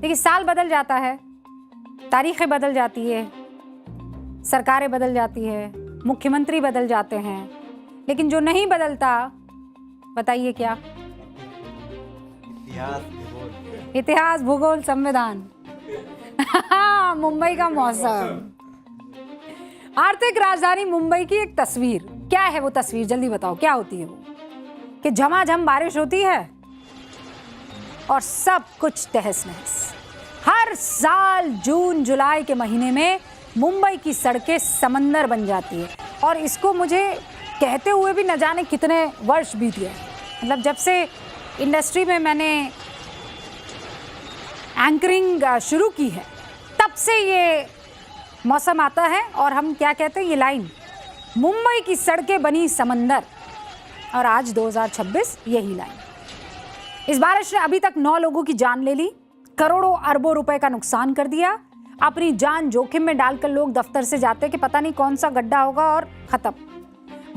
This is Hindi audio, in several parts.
देखिए, साल बदल जाता है, तारीखें बदल जाती है, सरकारें बदल जाती है, मुख्यमंत्री बदल जाते हैं, लेकिन जो नहीं बदलता, बताइए क्या? इतिहास, भूगोल, संविधान। मुंबई का मौसम। आर्थिक राजधानी मुंबई की एक तस्वीर। क्या है वो तस्वीर, जल्दी बताओ, क्या होती है वो? कि झमाझम बारिश होती है और सब कुछ तहस नहस। हर साल जून जुलाई के महीने में मुंबई की सड़कें समंदर बन जाती है, और इसको मुझे कहते हुए भी न जाने कितने वर्ष बीत गए। मतलब जब से इंडस्ट्री में मैंने एंकरिंग शुरू की है, तब से ये मौसम आता है, और हम क्या कहते हैं, ये लाइन, मुंबई की सड़कें बनी समंदर, और आज 2026 यही लाइन। इस बारिश ने अभी तक 9 लोगों की जान ले ली, करोड़ों अरबों रुपए का नुकसान कर दिया। अपनी जान जोखिम में डालकर लोग दफ्तर से जाते कि पता नहीं कौन सा गड्ढा होगा, और खत्म।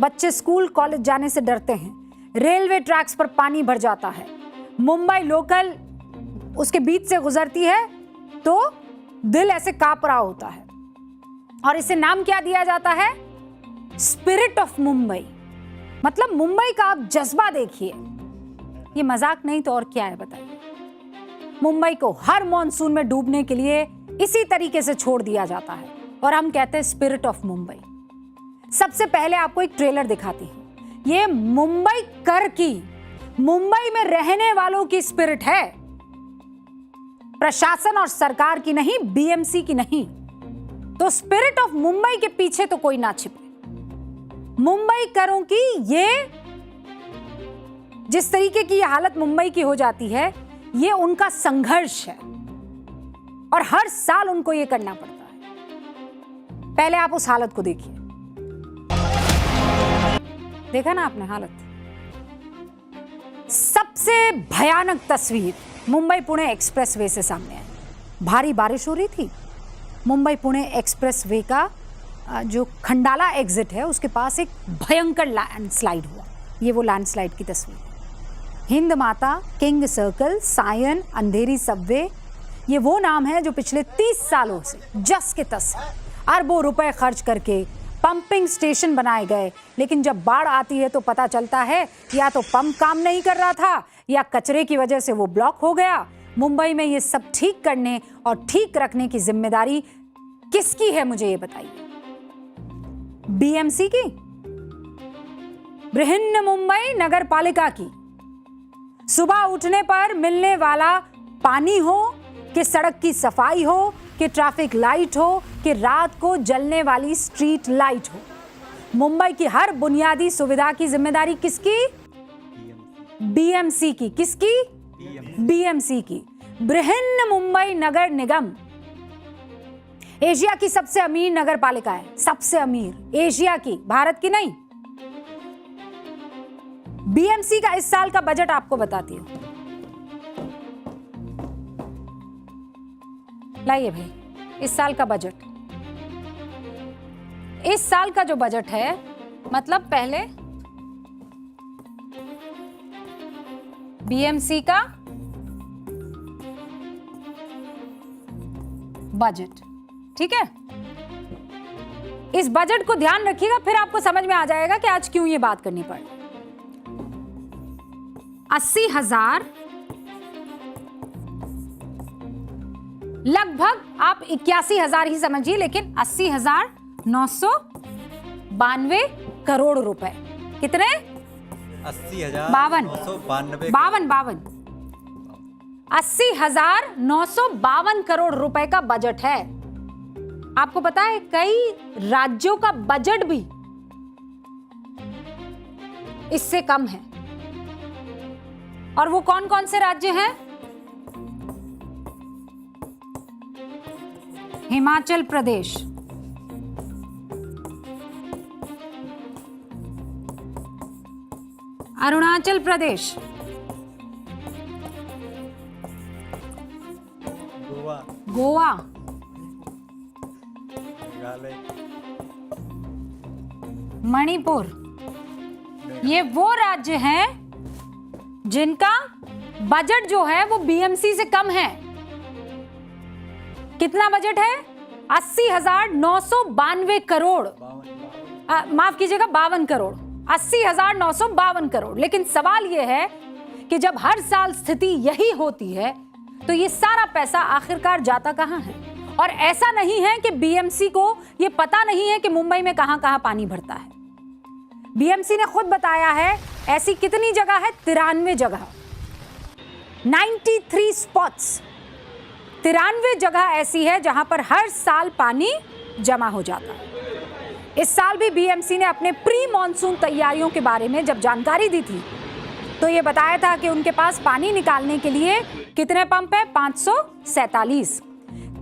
बच्चे स्कूल कॉलेज जाने से डरते हैं। रेलवे ट्रैक्स पर पानी भर जाता है। मुंबई लोकल उसके बीच से गुजरती है तो दिल ऐसे कांप रहा होता है, और इसे नाम क्या दिया जाता है? Spirit of Mumbai. मतलब मुंबई का आप जज्बा देखिए, ये मजाक नहीं तो और क्या है, बताइए। मुंबई को हर मॉनसून में डूबने के लिए इसी तरीके से छोड़ दिया जाता है, और हम कहते हैं स्पिरिट ऑफ मुंबई। सबसे पहले आपको एक ट्रेलर दिखाती हूं। ये मुंबई कर की, मुंबई में रहने वालों की स्पिरिट है, प्रशासन और सरकार की नहीं, बीएमसी की नहीं। तो स्पिरिट ऑफ मुंबई के पीछे तो कोई ना छिपे। मुंबई करों की ये जिस तरीके की ये हालत मुंबई की हो जाती है, ये उनका संघर्ष है, और हर साल उनको ये करना पड़ता है। पहले आप उस हालत को देखिए। देखा ना आपने हालत? सबसे भयानक तस्वीर मुंबई पुणे एक्सप्रेसवे से सामने आई। भारी बारिश हो रही थी। मुंबई पुणे एक्सप्रेसवे का जो खंडाला एग्जिट है, उसके पास एक भयंकर लैंडस्लाइड हुआ। ये वो लैंडस्लाइड की तस्वीर। हिंद माता, किंग सर्कल, सायन, अंधेरी सबवे, ये वो नाम है जो पिछले 30 सालों से जस के तस है। अरबों रुपए खर्च करके पंपिंग स्टेशन बनाए गए, लेकिन जब बाढ़ आती है तो पता चलता है या तो पंप काम नहीं कर रहा था, या कचरे की वजह से वो ब्लॉक हो गया। मुंबई में ये सब ठीक करने और ठीक रखने की जिम्मेदारी किसकी है, मुझे ये बताइए? बीएमसी की? बृहन्न मुंबई नगर पालिका की? सुबह उठने पर मिलने वाला पानी हो, कि सड़क की सफाई हो, कि ट्रैफिक लाइट हो, कि रात को जलने वाली स्ट्रीट लाइट हो, मुंबई की हर बुनियादी सुविधा की जिम्मेदारी किसकी? बीएमसी की। किसकी? बीएमसी की। बृहन्न मुंबई नगर निगम एशिया की सबसे अमीर नगर पालिका है, सबसे अमीर, एशिया की, भारत की नहीं। बीएमसी का इस साल का बजट आपको बताती हूं। लाइए भाई, इस साल का बजट। इस साल का जो बजट है, मतलब पहले बीएमसी का बजट, ठीक है? इस बजट को ध्यान रखिएगा, फिर आपको समझ में आ जाएगा कि आज क्यों ये बात करनी पड़ी। 80,000, लगभग आप 81,000 ही समझिए, लेकिन 80,992 करोड़ रुपए। कितने? 80,992 80,952 करोड़ रुपए का बजट है। आपको पता है कई राज्यों का बजट भी इससे कम है। और वो कौन कौन से राज्य हैं? हिमाचल प्रदेश, अरुणाचल प्रदेश, गोवा, मणिपुर। ये वो राज्य हैं जिनका बजट जो है वो बीएमसी से कम है। कितना बजट है? 80,992 करोड़, माफ कीजिएगा 52 करोड़, 80,952 करोड़। लेकिन सवाल यह है कि जब हर साल स्थिति यही होती है तो ये सारा पैसा आखिरकार जाता कहां है? और ऐसा नहीं है कि बीएमसी को ये पता नहीं है कि मुंबई में कहां कहां पानी भरता है। बीएमसी ने खुद बताया है ऐसी कितनी जगह है, 93 जगह, 93 स्पॉट्स, 93 जगह ऐसी है जहां पर हर साल पानी जमा हो जाता है। इस साल भी बीएमसी ने अपने प्री मॉनसून तैयारियों के बारे में जब जानकारी दी थी तो ये बताया था कि उनके पास पानी निकालने के लिए कितने पंप है? 547,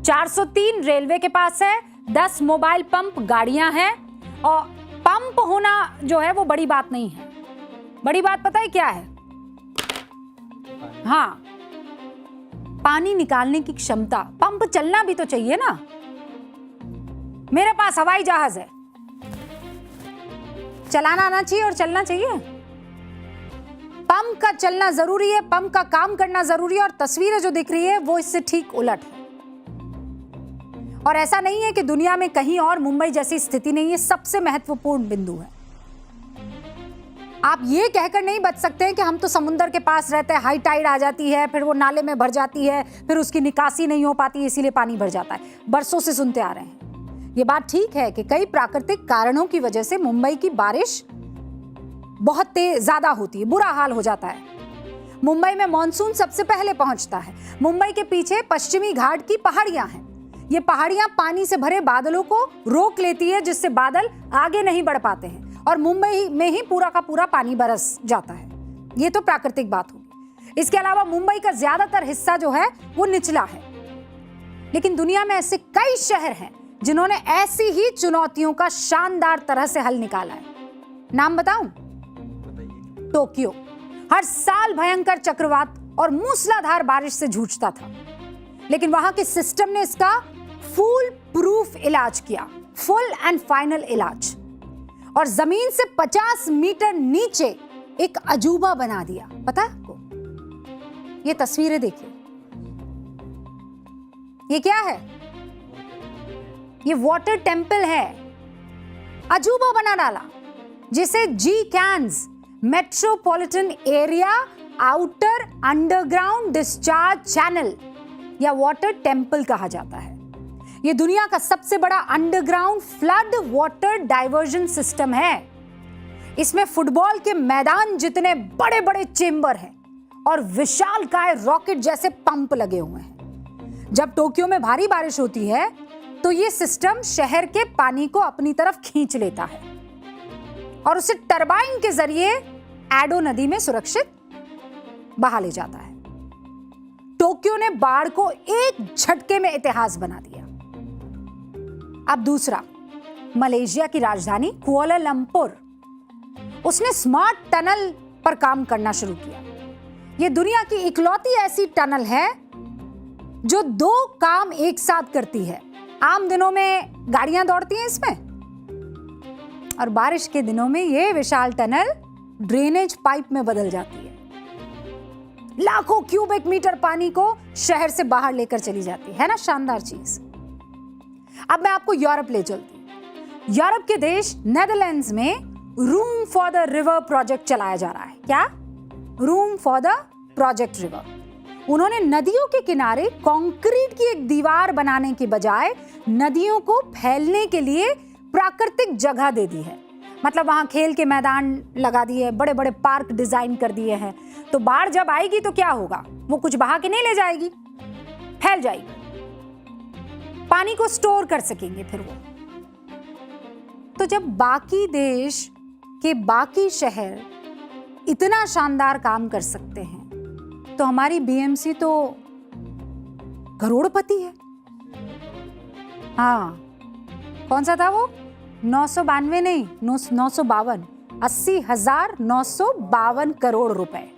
403 रेलवे के पास है, 10 मोबाइल पंप गाड़ियां हैं। और पंप होना जो है वो बड़ी बात नहीं है, बड़ी बात पता है क्या है? हाँ, पानी निकालने की क्षमता। पंप चलना भी तो चाहिए ना। मेरे पास हवाई जहाज है, चलाना आना चाहिए और चलना चाहिए। पंप का चलना जरूरी है, पंप का काम करना जरूरी है। और तस्वीरें जो दिख रही है वो इससे ठीक उलट है। और ऐसा नहीं है कि दुनिया में कहीं और मुंबई जैसी स्थिति नहीं है, सबसे महत्वपूर्ण बिंदु है। आप ये कहकर नहीं बच सकते हैं कि हम तो समुद्र के पास रहते हैं, हाई टाइड आ जाती है, फिर वो नाले में भर जाती है, फिर उसकी निकासी नहीं हो पाती, इसीलिए पानी भर जाता है। बरसों से सुनते आ रहे हैं। ये बात ठीक है कि कई प्राकृतिक कारणों की वजह से मुंबई की बारिश बहुत ज्यादा होती है, बुरा हाल हो जाता है। मुंबई में मॉनसून सबसे पहले पहुंचता है। मुंबई के पीछे पश्चिमी घाट की पहाड़ियां हैं। ये पहाड़ियां पानी से भरे बादलों को रोक लेती है, जिससे बादल आगे नहीं बढ़ पाते हैं और मुंबई में ही पूरा का पूरा पानी बरस जाता है। ये तो प्राकृतिक बात होगी। इसके अलावा मुंबई का ज्यादातर हिस्सा जो है वो निचला है। लेकिन दुनिया में ऐसे कई शहर हैं जिन्होंने ऐसी ही चुनौतियों का शानदार तरह से हल निकाला है। नाम बताऊं? टोक्यो हर साल भयंकर चक्रवात और मूसलाधार बारिश से जूझता था, लेकिन वहां के सिस्टम ने इसका फुल प्रूफ इलाज किया, फुल एंड फाइनल इलाज, और जमीन से 50 मीटर नीचे एक अजूबा बना दिया। पता है आपको? ये तस्वीरें देखिए, ये क्या है? ये वाटर टेंपल है। अजूबा बना डाला जिसे G Cans metropolitan area outer underground discharge channel या वाटर टेंपल कहा जाता है। यह दुनिया का सबसे बड़ा underground flood water diversion system है। इसमें फुटबॉल के मैदान जितने बड़े बड़े चेंबर हैं और विशालकाय रॉकेट जैसे पंप लगे हुए हैं। जब टोक्यो में भारी बारिश होती है तो यह सिस्टम शहर के पानी को अपनी तरफ खींच लेता है और उसे टरबाइन के जरिए एडो नदी में सुरक्षित बहा ले जाता है। टोक्यो ने बाढ़ को एक झटके में इतिहास बना दिया। अब दूसरा, मलेशिया की राजधानी कुआलालंपुर, उसने स्मार्ट टनल पर काम करना शुरू किया। यह दुनिया की इकलौती ऐसी टनल है जो 2 काम एक साथ करती है। आम दिनों में गाड़ियां दौड़ती हैं इसमें, और बारिश के दिनों में यह विशाल टनल ड्रेनेज पाइप में बदल जाती है। लाखों क्यूबिक मीटर पानी को शहर से बाहर लेकर चली जाती है ना। शानदार चीज। अब मैं आपको यूरोप ले चलती हूं। यूरोप के देश नेदरलैंड्स में room for the river project चलाया जा रहा है। क्या? Room for the project river. उन्होंने नदियों के किनारे कंक्रीट की एक दीवार बनाने के बजाय नदियों को फैलने के लिए प्राकृतिक जगह दे दी है। मतलब वहां खेल के मैदान लगा दिए, बड़े बड़े पार्क डिजाइन कर दिए हैं। तो बाढ़ जब आएगी तो क्या होगा? वो कुछ बहा के नहीं ले जाएगी, फैल जाएगी, पानी को स्टोर कर सकेंगे फिर वो। तो जब बाकी देश के बाकी शहर इतना शानदार काम कर सकते हैं तो हमारी बीएमसी तो करोड़पति है। हाँ, कौन सा था वो? 992 नहीं, 952, 80,952 करोड़ रुपए।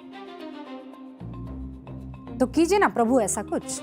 तो कीजिए ना प्रभु ऐसा कुछ।